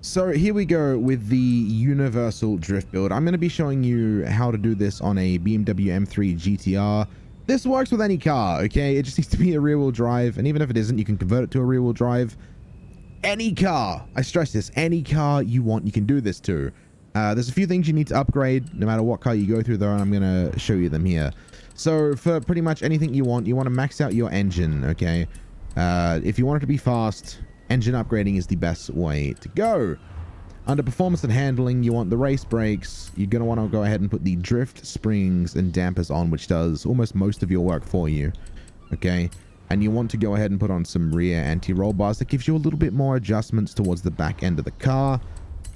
So here we go with the universal drift build. I'm going to be showing you how to do this on a BMW M3 GTR. This works with any car, okay? It just needs to be a rear-wheel drive, and even if it isn't, you can convert it to a rear-wheel drive. Any car, I stress this, any car you want, you can do this to. There's a few things you need to upgrade, no matter what car you go through though, and I'm going to show you them here. So for pretty much anything you want to max out your engine, okay? If you want it to be fast, engine upgrading is the best way to go. Under performance and handling, you want the race brakes. You're going to want to go ahead and put the drift springs and dampers on, which does almost most of your work for you, okay? And you want to go ahead and put on some rear anti-roll bars. That gives you a little bit more adjustments towards the back end of the car.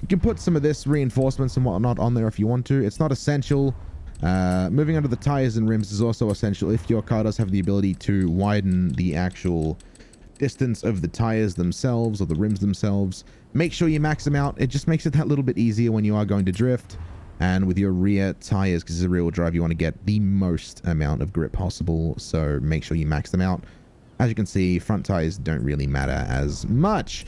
You can put some of this reinforcements and whatnot on there if you want to. It's not essential. Moving under the tires and rims is also essential if your car does have the ability to widen the actual distance of the tires themselves or the rims themselves. Make sure you max them out. It just makes it that little bit easier when you are going to drift. And with your rear tires, because it's a rear-wheel drive, you want to get the most amount of grip possible. So make sure you max them out. As you can see, front tires don't really matter as much.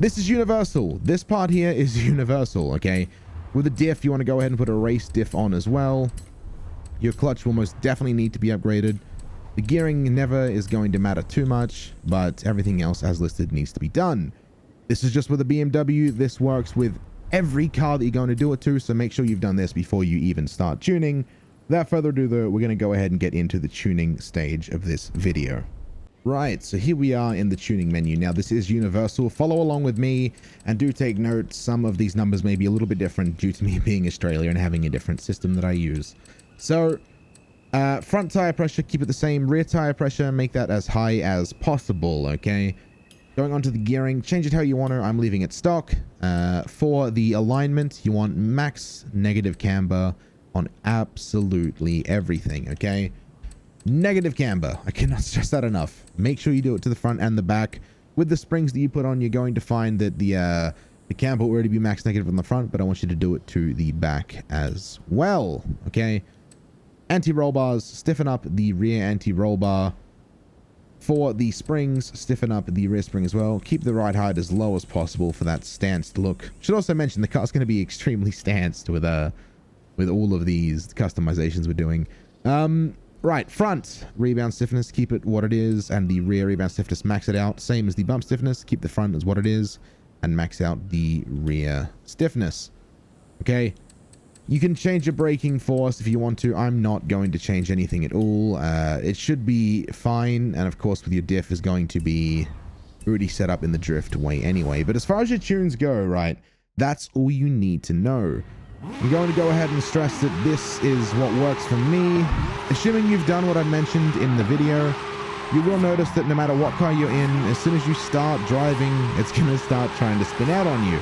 This is universal. This part here is universal, okay? With a diff, you want to go ahead and put a race diff on as well. Your clutch will most definitely need to be upgraded. The gearing never is going to matter too much, but everything else as listed needs to be done. This is just with a BMW. This works with every car that you're going to do it to, so make sure you've done this before you even start tuning. Without further ado though, we're going to go ahead and get into the tuning stage of this video. Right, so here we are in the tuning menu. Now this is universal. Follow along with me and do take note. Some of these numbers may be a little bit different due to me being Australia and having a different system that I use. So front tire pressure, keep it the same. Rear tire pressure, make that as high as possible, okay? Going on to the gearing, change it how you want to. I'm leaving it stock. For the alignment, you want max negative camber on absolutely everything, okay? Negative camber. I cannot stress that enough. Make sure you do it to the front and the back. With the springs that you put on, you're going to find that the camber will already be max negative on the front, but I want you to do it to the back as well, okay? Anti-roll bars, stiffen up the rear anti-roll bar. For the springs, stiffen up the rear spring as well. Keep the ride height as low as possible for that stanced look. Should also mention the car's going to be extremely stanced with all of these customizations we're doing. Right, front rebound stiffness, keep it what it is, and the rear rebound stiffness, max it out. Same as the bump stiffness, keep the front as what it is, and max out the rear stiffness. Okay. You can change your braking force if you want to. I'm not going to change anything at all. It should be fine. And of course, with your diff is going to be already set up in the drift way anyway. But as far as your tunes go, right, that's all you need to know. I'm going to go ahead and stress that this is what works for me. Assuming you've done what I mentioned in the video, you will notice that no matter what car you're in, as soon as you start driving, it's going to start trying to spin out on you.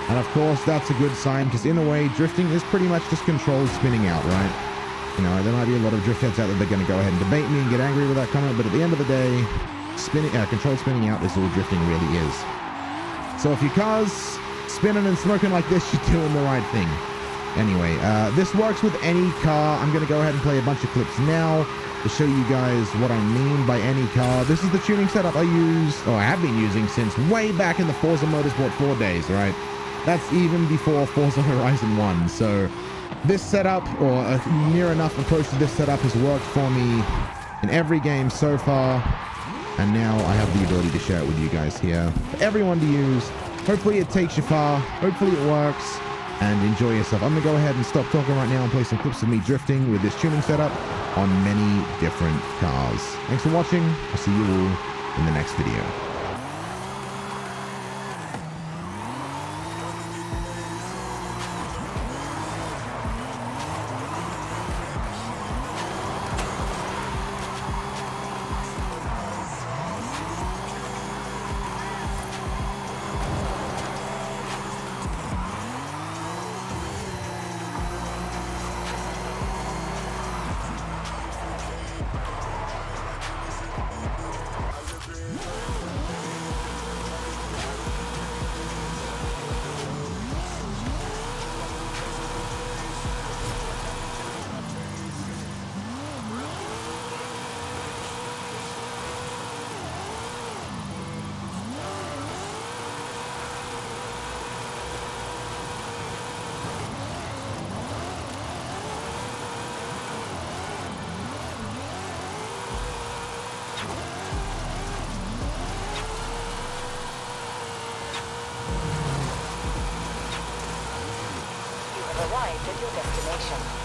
And of course, that's a good sign, because in a way, drifting is pretty much just controlled spinning out, right? You know, there might be a lot of drift heads out there that are going to go ahead and debate me and get angry with that comment, but at the end of the day, controlled spinning out is all drifting really is. So if your car's spinning and smoking like this, you're doing the right thing. Anyway, this works with any car. I'm going to go ahead and play a bunch of clips now to show you guys what I mean by any car. This is the tuning setup I have been using since way back in the Forza Motorsport 4 days, right? That's even before Forza Horizon 1. So this setup, or a near enough approach to this setup, has worked for me in every game so far. And now I have the ability to share it with you guys here for everyone to use. Hopefully it takes you far. Hopefully it works. And enjoy yourself. I'm going to go ahead and stop talking right now and play some clips of me drifting with this tuning setup on many different cars. Thanks for watching. I'll see you all in the next video. your destination.